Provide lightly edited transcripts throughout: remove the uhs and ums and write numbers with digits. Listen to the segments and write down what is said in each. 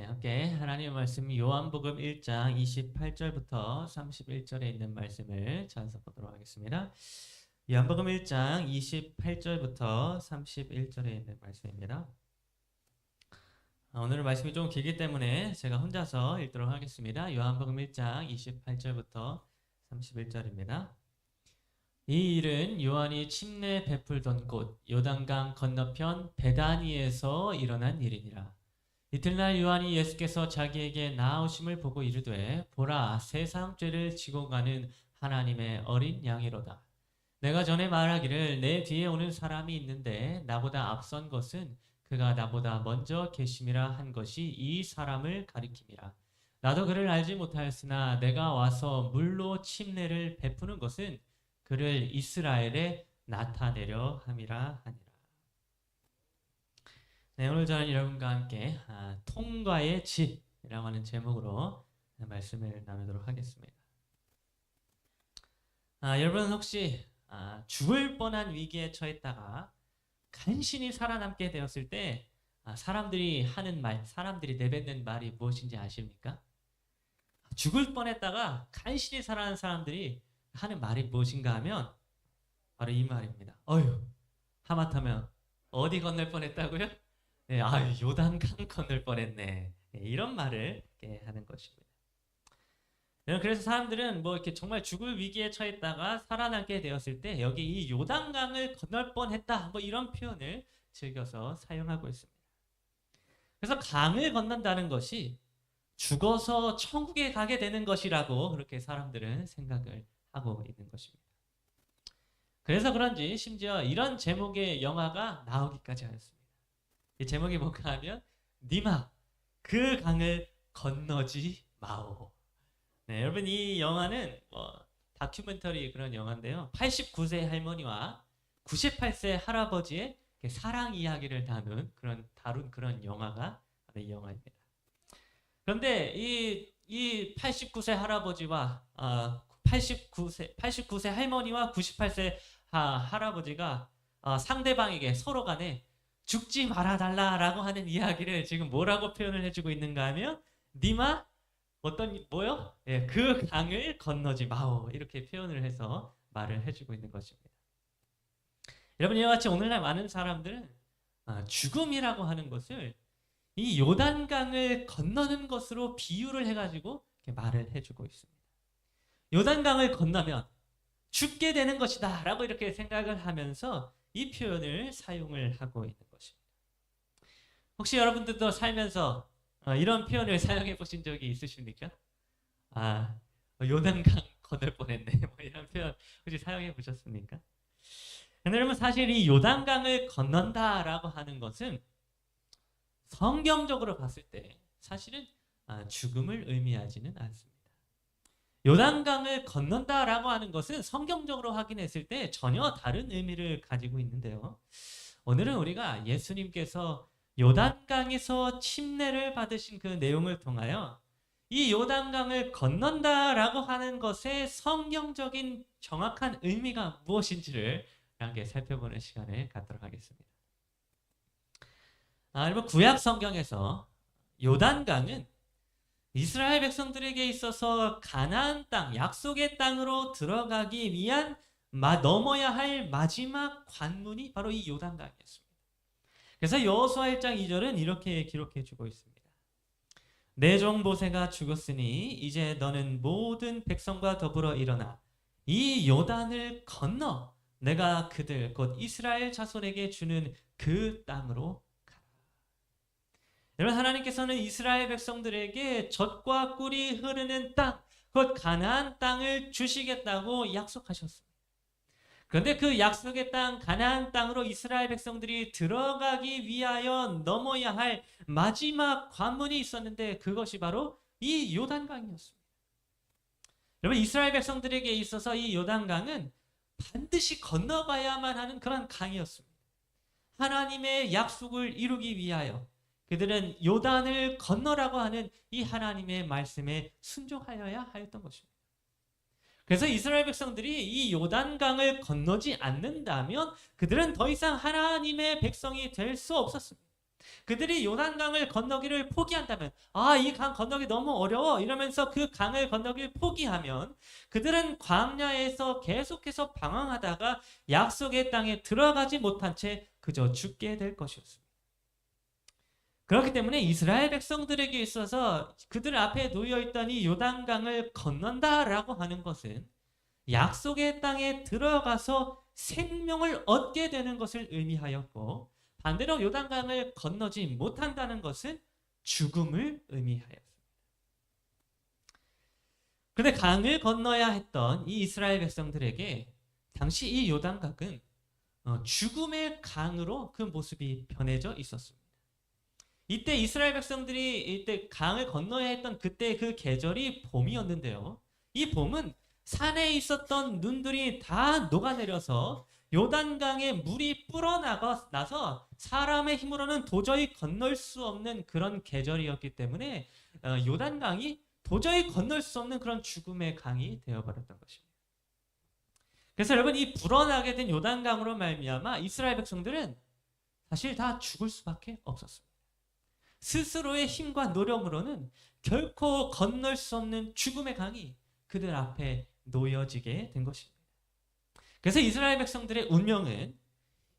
네, 함께 하나님의 말씀 요한복음 1장 28절부터 31절에 있는 말씀을 찾아서 보도록 하겠습니다. 요한복음 1장 28절부터 31절에 있는 말씀입니다. 오늘 말씀이 좀 길기 때문에 제가 혼자서 읽도록 하겠습니다. 요한복음 1장 28절부터 31절입니다. 이 일은 요한이 침례 베풀던 곳 요단강 건너편 베다니에서 일어난 일이니라. 이튿날 요한이 예수께서 자기에게 나아오심을 보고 이르되 보라 세상 죄를 지고 가는 하나님의 어린 양이로다. 내가 전에 말하기를 내 뒤에 오는 사람이 있는데 나보다 앞선 것은 그가 나보다 먼저 계심이라 한 것이 이 사람을 가리킴이라. 나도 그를 알지 못하였으나 내가 와서 물로 침례를 베푸는 것은 그를 이스라엘에 나타내려 함이라 하니라. 네, 오늘 저는 여러분과 함께 통과의 집이라고 하는 제목으로 말씀을 나누도록 하겠습니다. 여러분 혹시 죽을 뻔한 위기에 처했다가 간신히 살아남게 되었을 때 사람들이 하는 말, 사람들이 내뱉는 말이 무엇인지 아십니까? 죽을 뻔했다가 간신히 살아난 사람들이 하는 말이 무엇인가 하면 바로 이 말입니다. 어휴, 하마터면 어디 건널 뻔했다고요? 네, 요단강 건널 뻔했네. 네, 이런 말을 하는 것입니다. 그래서 사람들은 뭐 이렇게 정말 죽을 위기에 처했다가 살아남게 되었을 때 여기 이 요단강을 건널 뻔했다, 뭐 이런 표현을 즐겨서 사용하고 있습니다. 그래서 강을 건넌다는 것이 죽어서 천국에 가게 되는 것이라고 그렇게 사람들은 생각을 하고 있는 것입니다. 그래서 그런지 심지어 이런 제목의 영화가 나오기까지 하였습니다. 이 제목이 뭔가 하면 니마 그 강을 건너지 마오. 네, 여러분 이 영화는 다큐멘터리 그런 영화인데요. 89세 할머니와 98세 할아버지의 사랑 이야기를 다룬 그런 영화가 이 영화입니다. 그런데 이 89세 할아버지와 89세 할머니와 98세 할아버지가 상대방에게 서로 간에 죽지 말아달라라고 하는 이야기를 지금 뭐라고 표현을 해주고 있는가 하면 니마 뭐요? 예, 그 강을 건너지 마오 이렇게 표현을 해서 말을 해주고 있는 것입니다. 여러분 이와 같이 오늘날 많은 사람들은 죽음이라고 하는 것을 이 요단강을 건너는 것으로 비유를 해가지고 이렇게 말을 해주고 있습니다. 요단강을 건너면 죽게 되는 것이다 라고 이렇게 생각을 하면서 이 표현을 사용을 하고 있는 것입니다. 혹시 여러분들도 살면서 이런 표현을 사용해 보신 적이 있으십니까? 요단강 건널 뻔했네 뭐 이런 표현 혹시 사용해 보셨습니까? 근데 여러분 사실 이 요단강을 건넌다라고 하는 것은 성경적으로 봤을 때 사실은 죽음을 의미하지는 않습니다. 요단강을 건넌다라고 하는 것은 성경적으로 확인했을 때 전혀 다른 의미를 가지고 있는데요. 오늘은 우리가 예수님께서 요단강에서 침례를 받으신 그 내용을 통하여 이 요단강을 건넌다라고 하는 것의 성경적인 정확한 의미가 무엇인지를 함께 살펴보는 시간을 갖도록 하겠습니다. 여러분 구약 성경에서 요단강은 이스라엘 백성들에게 있어서 가나안 땅, 약속의 땅으로 들어가기 위한 넘어야 할 마지막 관문이 바로 이 요단강이었습니다. 그래서 여호수아 1장 2절은 이렇게 기록해 주고 있습니다. 내 종 모세가 죽었으니 이제 너는 모든 백성과 더불어 일어나 이 요단을 건너 내가 그들 곧 이스라엘 자손에게 주는 그 땅으로 여러분 하나님께서는 이스라엘 백성들에게 젖과 꿀이 흐르는 땅, 곧 가나안 땅을 주시겠다고 약속하셨습니다. 그런데 그 약속의 땅, 가나안 땅으로 이스라엘 백성들이 들어가기 위하여 넘어야 할 마지막 관문이 있었는데 그것이 바로 이 요단강이었습니다. 여러분 이스라엘 백성들에게 있어서 이 요단강은 반드시 건너가야만 하는 그런 강이었습니다. 하나님의 약속을 이루기 위하여 그들은 요단을 건너라고 하는 이 하나님의 말씀에 순종하여야 하였던 것입니다. 그래서 이스라엘 백성들이 이 요단강을 건너지 않는다면 그들은 더 이상 하나님의 백성이 될 수 없었습니다. 그들이 요단강을 건너기를 포기한다면, 이 강 건너기 너무 어려워 이러면서 그 강을 건너기를 포기하면 그들은 광야에서 계속해서 방황하다가 약속의 땅에 들어가지 못한 채 그저 죽게 될 것이었습니다. 그렇기 때문에 이스라엘 백성들에게 있어서 그들 앞에 놓여있던 이 요단강을 건넌다라고 하는 것은 약속의 땅에 들어가서 생명을 얻게 되는 것을 의미하였고, 반대로 요단강을 건너지 못한다는 것은 죽음을 의미하였습니다. 그런데 강을 건너야 했던 이 이스라엘 백성들에게 당시 이 요단강은 죽음의 강으로 그 모습이 변해져 있었습니다. 이때 이스라엘 백성들이 이때 강을 건너야 했던 그때 그 계절이 봄이었는데요. 이 봄은 산에 있었던 눈들이 다 녹아내려서 요단강에 물이 불어나서 사람의 힘으로는 도저히 건널 수 없는 그런 계절이었기 때문에 요단강이 도저히 건널 수 없는 그런 죽음의 강이 되어버렸던 것입니다. 그래서 여러분, 이 불어나게 된 요단강으로 말미암아 이스라엘 백성들은 사실 다 죽을 수밖에 없었습니다. 스스로의 힘과 노력으로는 결코 건널 수 없는 죽음의 강이 그들 앞에 놓여지게 된 것입니다. 그래서 이스라엘 백성들의 운명은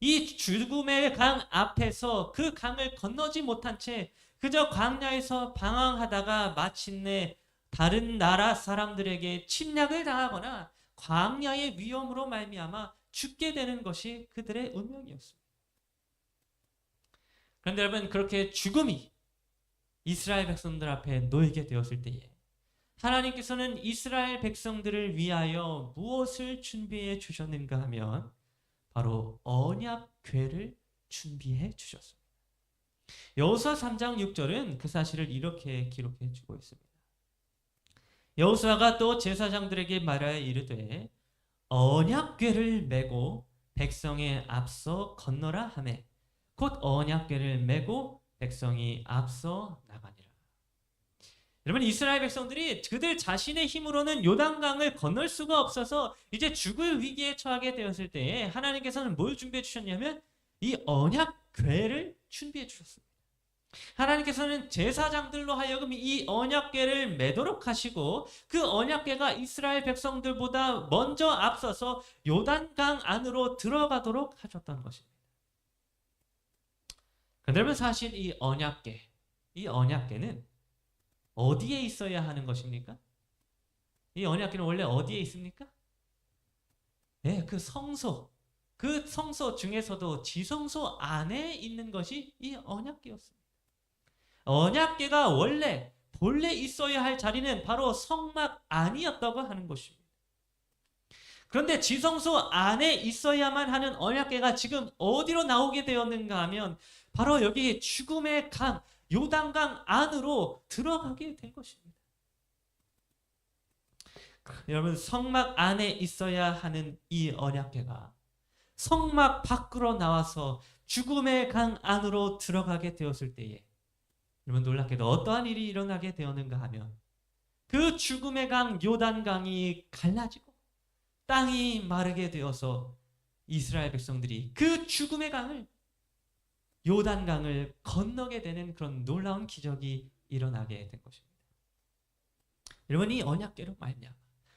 이 죽음의 강 앞에서 그 강을 건너지 못한 채 그저 광야에서 방황하다가 마침내 다른 나라 사람들에게 침략을 당하거나 광야의 위험으로 말미암아 죽게 되는 것이 그들의 운명이었습니다. 그런데 여러분, 그렇게 죽음이 이스라엘 백성들 앞에 놓이게 되었을 때에 하나님께서는 이스라엘 백성들을 위하여 무엇을 준비해 주셨는가 하면 바로 언약궤를 준비해 주셨습니다. 여호수아 3장 6절은 그 사실을 이렇게 기록해 주고 있습니다. 여호수아가 또 제사장들에게 말하여 이르되 언약궤를 메고 백성의 앞서 건너라 하매 곧 언약궤를 메고 백성이 앞서 나가니라. 여러분, 이스라엘 백성들이 그들 자신의 힘으로는 요단강을 건널 수가 없어서 이제 죽을 위기에 처하게 되었을 때에 하나님께서는 뭘 준비해 주셨냐면 이 언약궤를 준비해 주셨습니다. 하나님께서는 제사장들로 하여금 이 언약궤를 매도록 하시고 그 언약궤가 이스라엘 백성들보다 먼저 앞서서 요단강 안으로 들어가도록 하셨던 것입니다. 그러면 사실 이 언약궤는 어디에 있어야 하는 것입니까? 이 언약궤는 원래 어디에 있습니까? 네, 그 성소 중에서도 지성소 안에 있는 것이 이 언약궤였습니다. 언약궤가 본래 있어야 할 자리는 바로 성막 안이었다고 하는 것입니다. 그런데 지성소 안에 있어야만 하는 언약궤가 지금 어디로 나오게 되었는가 하면 바로 여기 죽음의 강, 요단강 안으로 들어가게 된 것입니다. 여러분, 성막 안에 있어야 하는 이 언약궤가 성막 밖으로 나와서 죽음의 강 안으로 들어가게 되었을 때에 여러분, 놀랍게도 어떠한 일이 일어나게 되었는가 하면 그 죽음의 강 요단강이 갈라지고 땅이 마르게 되어서 이스라엘 백성들이 그 죽음의 강을 요단강을 건너게 되는 그런 놀라운 기적이 일어나게 된 것입니다. 여러분, 이 언약궤로 말미암아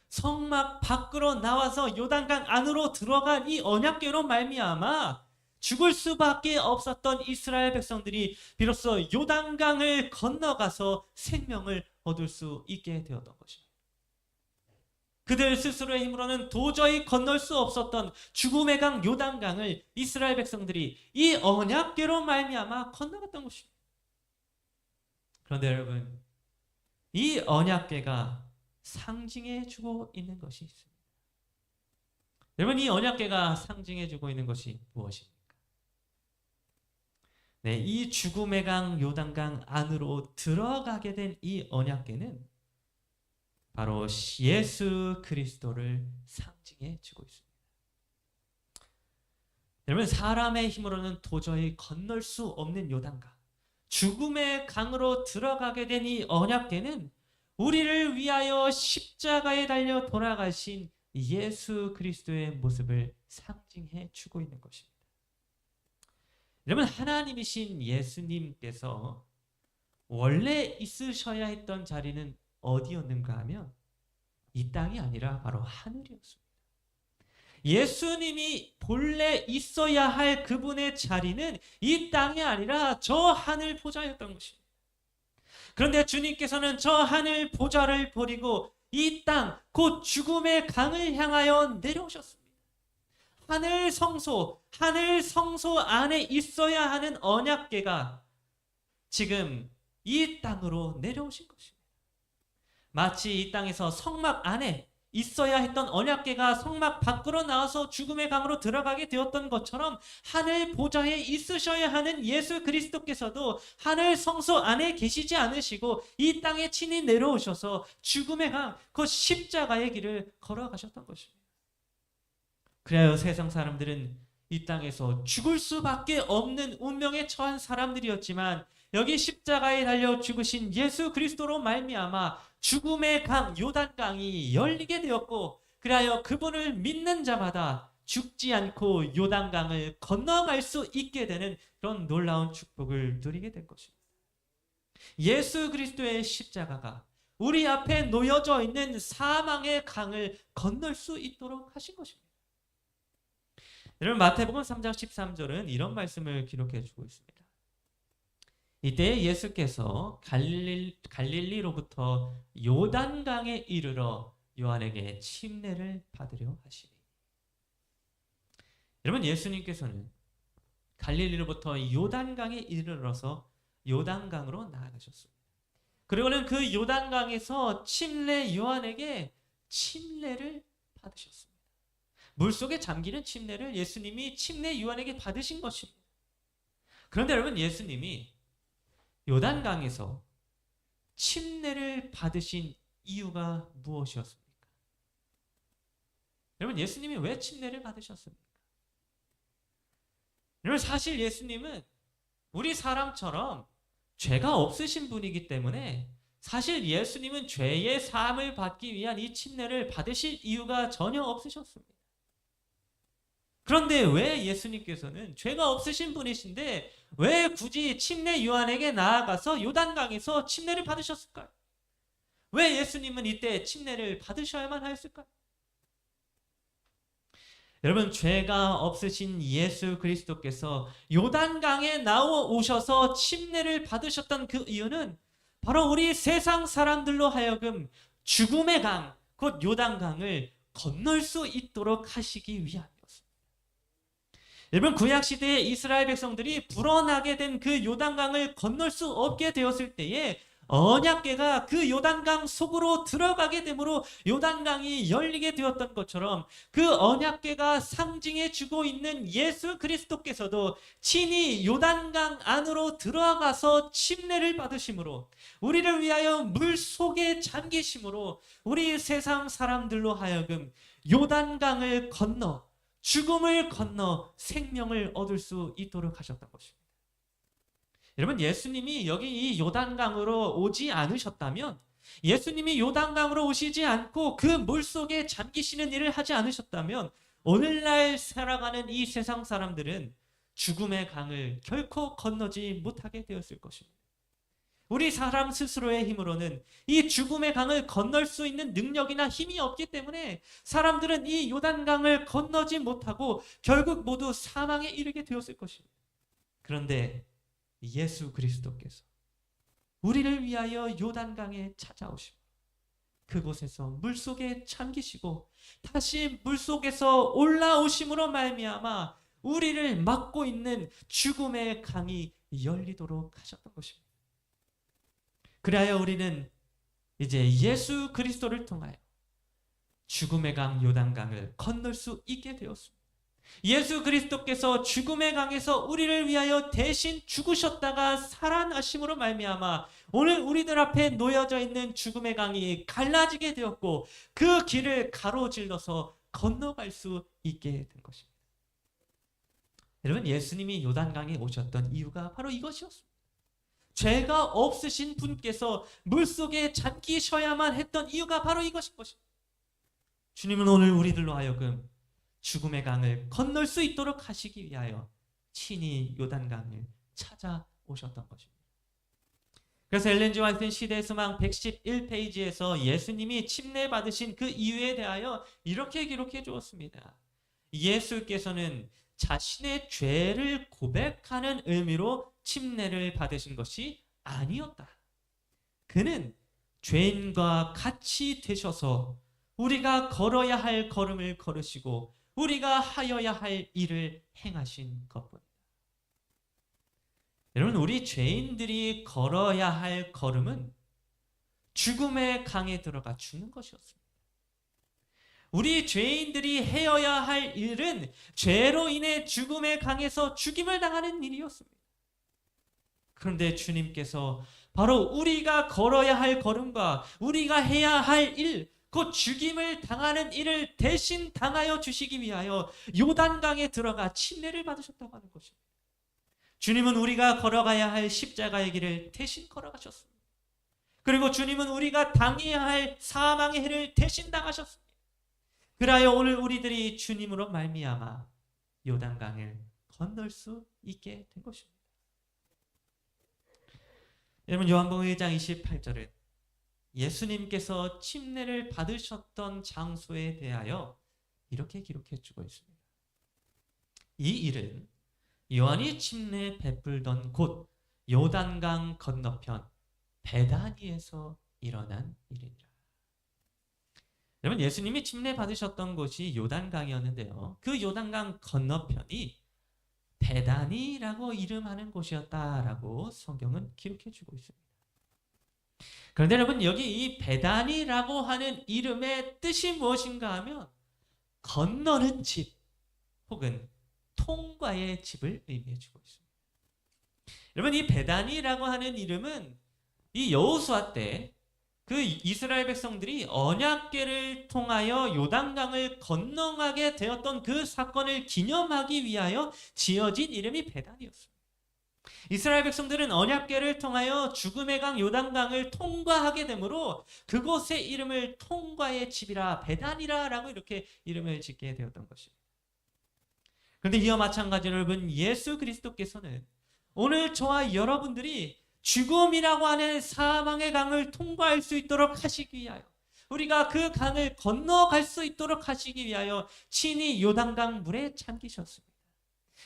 성막 밖으로 나와서 요단강 안으로 들어간 이 언약궤로 말미암아 죽을 수밖에 없었던 이스라엘 백성들이 비로소 요단강을 건너가서 생명을 얻을 수 있게 되었던 것입니다. 그들 스스로의 힘으로는 도저히 건널 수 없었던 죽음의 강 요단강을 이스라엘 백성들이 이 언약궤로 말미암아 건너갔던 것입니다. 그런데 여러분, 이 언약궤가 상징해주고 있는 것이 있습니다. 여러분, 이 언약궤가 상징해주고 있는 것이 무엇입니까? 네, 이 죽음의 강 요단강 안으로 들어가게 된 이 언약궤는 바로 예수 그리스도를 상징해 주고 있습니다. 여러분, 사람의 힘으로는 도저히 건널 수 없는 요단강, 죽음의 강으로 들어가게 된 이 언약궤는 우리를 위하여 십자가에 달려 돌아가신 예수 그리스도의 모습을 상징해 주고 있는 것입니다. 여러분, 하나님이신 예수님께서 원래 있으셔야 했던 자리는 어디였는가 하면 이 땅이 아니라 바로 하늘이었습니다. 예수님이 본래 있어야 할 그분의 자리는 이 땅이 아니라 저 하늘 보좌였던 것입니다. 그런데 주님께서는 저 하늘 보좌를 버리고 이 땅, 곧 죽음의 강을 향하여 내려오셨습니다. 하늘 성소 안에 있어야 하는 언약궤가 지금 이 땅으로 내려오신 것입니다. 마치 이 땅에서 성막 안에 있어야 했던 언약궤가 성막 밖으로 나와서 죽음의 강으로 들어가게 되었던 것처럼 하늘 보좌에 있으셔야 하는 예수 그리스도께서도 하늘 성소 안에 계시지 않으시고 이 땅에 친히 내려오셔서 죽음의 강, 그 십자가의 길을 걸어가셨던 것입니다. 그래야 세상 사람들은 이 땅에서 죽을 수밖에 없는 운명에 처한 사람들이었지만 여기 십자가에 달려 죽으신 예수 그리스도로 말미암아 죽음의 강 요단강이 열리게 되었고, 그리하여 그분을 믿는 자마다 죽지 않고 요단강을 건너갈 수 있게 되는 그런 놀라운 축복을 누리게 된 것입니다. 예수 그리스도의 십자가가 우리 앞에 놓여져 있는 사망의 강을 건널 수 있도록 하신 것입니다. 여러분, 마태복음 3장 13절은 이런 말씀을 기록해 주고 있습니다. 이때 예수께서 갈릴리로부터 요단강에 이르러 요한에게 침례를 받으려 하시니. 여러분, 예수님께서는 갈릴리로부터 요단강에 이르러서 요단강으로 나아가셨습니다. 그리고는 그 요단강에서 침례 요한에게 침례를 받으셨습니다. 물속에 잠기는 침례를 예수님이 침례 요한에게 받으신 것입니다. 그런데 여러분, 예수님이 요단강에서 침례를 받으신 이유가 무엇이었습니까? 여러분, 예수님이 왜 침례를 받으셨습니까? 여러분, 사실 예수님은 우리 사람처럼 죄가 없으신 분이기 때문에 사실 예수님은 죄의 사함을 받기 위한 이 침례를 받으실 이유가 전혀 없으셨습니다. 그런데 왜 예수님께서는 죄가 없으신 분이신데 왜 굳이 침례 요한에게 나아가서 요단강에서 침례를 받으셨을까요? 왜 예수님은 이때 침례를 받으셔야만 하였을까요? 여러분, 죄가 없으신 예수 그리스도께서 요단강에 나오셔서 침례를 받으셨던 그 이유는 바로 우리 세상 사람들로 하여금 죽음의 강, 곧 요단강을 건널 수 있도록 하시기 위함. 여러분, 구약시대에 이스라엘 백성들이 불어나게 된 그 요단강을 건널 수 없게 되었을 때에 언약궤가 그 요단강 속으로 들어가게 되므로 요단강이 열리게 되었던 것처럼 그 언약궤가 상징해 주고 있는 예수 그리스도께서도 친히 요단강 안으로 들어가서 침례를 받으심으로 우리를 위하여 물 속에 잠기심으로 우리 세상 사람들로 하여금 요단강을 건너 죽음을 건너 생명을 얻을 수 있도록 하셨던 것입니다. 여러분, 예수님이 여기 이 요단강으로 오지 않으셨다면, 예수님이 요단강으로 오시지 않고 그 물속에 잠기시는 일을 하지 않으셨다면 오늘날 살아가는 이 세상 사람들은 죽음의 강을 결코 건너지 못하게 되었을 것입니다. 우리 사람 스스로의 힘으로는 이 죽음의 강을 건널 수 있는 능력이나 힘이 없기 때문에 사람들은 이 요단강을 건너지 못하고 결국 모두 사망에 이르게 되었을 것입니다. 그런데 예수 그리스도께서 우리를 위하여 요단강에 찾아오시고 그곳에서 물속에 잠기시고 다시 물속에서 올라오심으로 말미암아 우리를 막고 있는 죽음의 강이 열리도록 하셨던 것입니다. 그리하여 우리는 이제 예수 그리스도를 통하여 죽음의 강 요단강을 건널 수 있게 되었습니다. 예수 그리스도께서 죽음의 강에서 우리를 위하여 대신 죽으셨다가 살아나심으로 말미암아 오늘 우리들 앞에 놓여져 있는 죽음의 강이 갈라지게 되었고 그 길을 가로질러서 건너갈 수 있게 된 것입니다. 여러분, 예수님이 요단강에 오셨던 이유가 바로 이것이었습니다. 죄가 없으신 분께서 물속에 잠기셔야만 했던 이유가 바로 이것인 것입니다. 주님은 오늘 우리들로 하여금 죽음의 강을 건널 수 있도록 하시기 위하여 친히 요단강을 찾아오셨던 것입니다. 그래서 엘렌 G 화이트는 시대의 소망 111페이지에서 예수님이 침례 받으신 그 이유에 대하여 이렇게 기록해 주었습니다. 예수께서는 자신의 죄를 고백하는 의미로 침례를 받으신 것이 아니었다. 그는 죄인과 같이 되셔서 우리가 걸어야 할 걸음을 걸으시고 우리가 하여야 할 일을 행하신 것뿐입니다. 여러분, 우리 죄인들이 걸어야 할 걸음은 죽음의 강에 들어가 죽는 것이었습니다. 우리 죄인들이 해야 할 일은 죄로 인해 죽음의 강에서 죽임을 당하는 일이었습니다. 그런데 주님께서 바로 우리가 걸어야 할 걸음과 우리가 해야 할 일, 그 죽임을 당하는 일을 대신 당하여 주시기 위하여 요단강에 들어가 침례를 받으셨다고 하는 것입니다. 주님은 우리가 걸어가야 할 십자가의 길을 대신 걸어가셨습니다. 그리고 주님은 우리가 당해야 할 사망의 해를 대신 당하셨습니다. 그리하여 오늘 우리들이 주님으로 말미암아 요단강을 건널 수 있게 된 것입니다. 여러분, 요한복음 1장 28절은 예수님께서 침례를 받으셨던 장소에 대하여 이렇게 기록해 주고 있습니다. 이 일은 요한이 침례 베풀던 곳 요단강 건너편 베다니에서 일어난 일이니라. 여러분, 예수님이 침례 받으셨던 곳이 요단강이었는데요. 그 요단강 건너편이 베다니라고 이름하는 곳이었다라고 성경은 기록해 주고 있습니다. 그런데 여러분, 여기 이 베다니라고 하는 이름의 뜻이 무엇인가 하면 건너는 집 혹은 통과의 집을 의미해 주고 있습니다. 여러분, 이 베다니라고 하는 이름은 이 여호수아 때 그 이스라엘 백성들이 언약궤를 통하여 요단강을 건너가게 되었던 그 사건을 기념하기 위하여 지어진 이름이 베다니였습니다. 이스라엘 백성들은 언약궤를 통하여 죽음의 강 요단강을 통과하게 되므로 그곳의 이름을 통과의 집이라 베다니라라고 이렇게 이름을 짓게 되었던 것입니다. 그런데 이와 마찬가지로 여러분, 예수 그리스도께서는 오늘 저와 여러분들이 죽음이라고 하는 사망의 강을 통과할 수 있도록 하시기 위하여, 우리가 그 강을 건너갈 수 있도록 하시기 위하여 친히 요단강 물에 잠기셨습니다.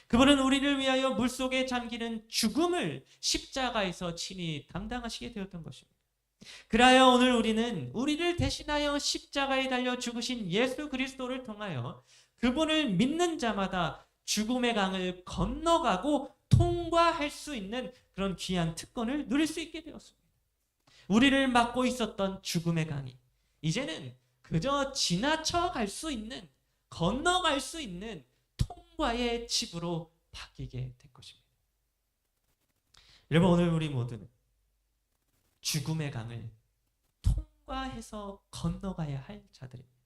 그분은 우리를 위하여 물속에 잠기는 죽음을 십자가에서 친히 담당하시게 되었던 것입니다. 그리하여 오늘 우리는 우리를 대신하여 십자가에 달려 죽으신 예수 그리스도를 통하여 그분을 믿는 자마다 죽음의 강을 건너가고 통과할 수 있는 그런 귀한 특권을 누릴 수 있게 되었습니다. 우리를 막고 있었던 죽음의 강이 이제는 그저 지나쳐 갈 수 있는, 건너갈 수 있는 통과의 집으로 바뀌게 될 것입니다. 여러분, 오늘 우리 모두는 죽음의 강을 통과해서 건너가야 할 자들입니다.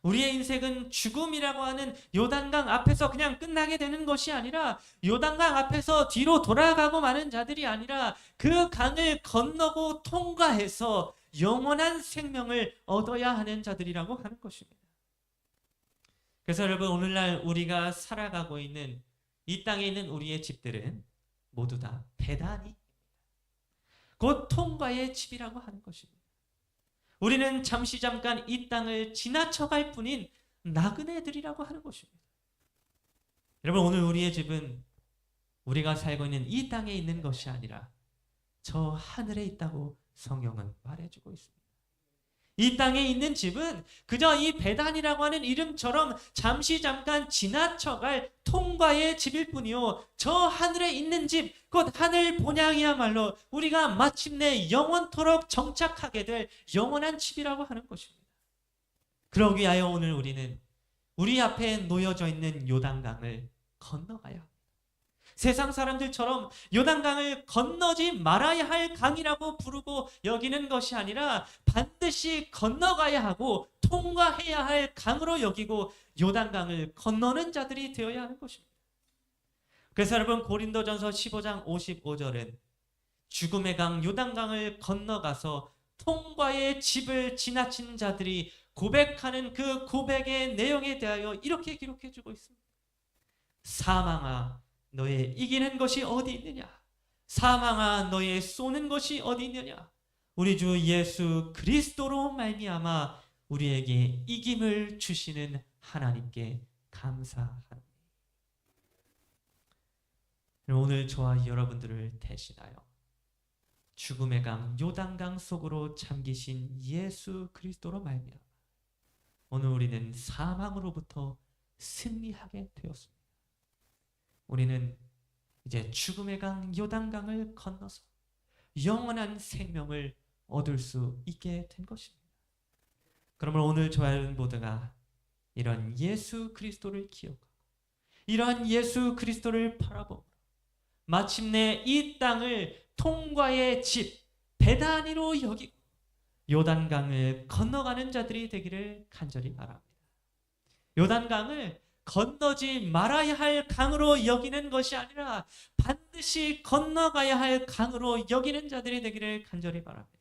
우리의 인생은 죽음이라고 하는 요단강 앞에서 그냥 끝나게 되는 것이 아니라, 요단강 앞에서 뒤로 돌아가고 마는 자들이 아니라 그 강을 건너고 통과해서 영원한 생명을 얻어야 하는 자들이라고 하는 것입니다. 그래서 여러분, 오늘날 우리가 살아가고 있는 이 땅에 있는 우리의 집들은 모두 다 베다니, 곧 통과의 집이라고 하는 것입니다. 우리는 잠시 잠깐 이 땅을 지나쳐갈 뿐인 나그네들이라고 하는 것입니다. 여러분, 오늘 우리의 집은 우리가 살고 있는 이 땅에 있는 것이 아니라 저 하늘에 있다고 성경은 말해주고 있습니다. 이 땅에 있는 집은 그저 이 베단이라고 하는 이름처럼 잠시 잠깐 지나쳐갈 통과의 집일 뿐이요, 저 하늘에 있는 집, 곧 하늘 본향이야말로 우리가 마침내 영원토록 정착하게 될 영원한 집이라고 하는 것입니다. 그러기 위하여 오늘 우리는 우리 앞에 놓여져 있는 요단강을 건너가야 합니다. 세상 사람들처럼 요단강을 건너지 말아야 할 강이라고 부르고 여기는 것이 아니라 반드시 건너가야 하고 통과해야 할 강으로 여기고 요단강을 건너는 자들이 되어야 하는 것입니다. 그래서 여러분, 고린도전서 15장 55절은 죽음의 강 요단강을 건너가서 통과의 집을 지나친 자들이 고백하는 그 고백의 내용에 대하여 이렇게 기록해주고 있습니다. 사망아, 너의 이기는 것이 어디 있느냐? 사망아 너의 쏘는 것이 어디 있느냐? 우리 주 예수 그리스도로 말미암아 우리에게 이김을 주시는 하나님께 감사합니다. 오늘 저와 여러분들을 대신하여 죽음의 강 요단강 속으로 잠기신 예수 그리스도로 말미암아 오늘 우리는 사망으로부터 승리하게 되었습니다. 우리는 이제 죽음의 강 요단강을 건너서 영원한 생명을 얻을 수 있게 된 것입니다. 그러면 오늘 저와 여러분 모두가 이런 예수 그리스도를 기억하고 이러한 예수 그리스도를 바라보고 마침내 이 땅을 통과의 집 베다니로 여기고 요단강을 건너가는 자들이 되기를 간절히 바랍니다. 요단강을 건너지 말아야 할 강으로 여기는 것이 아니라 반드시 건너가야 할 강으로 여기는 자들이 되기를 간절히 바랍니다.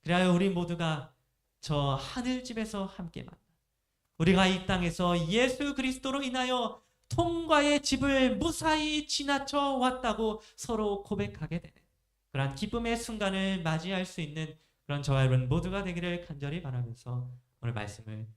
그래야 우리 모두가 저 하늘집에서 함께 만나 우리가 이 땅에서 예수 그리스도로 인하여 통과의 집을 무사히 지나쳐 왔다고 서로 고백하게 되는 그러한 기쁨의 순간을 맞이할 수 있는 그런 저와 여러분 모두가 되기를 간절히 바라면서 오늘 말씀을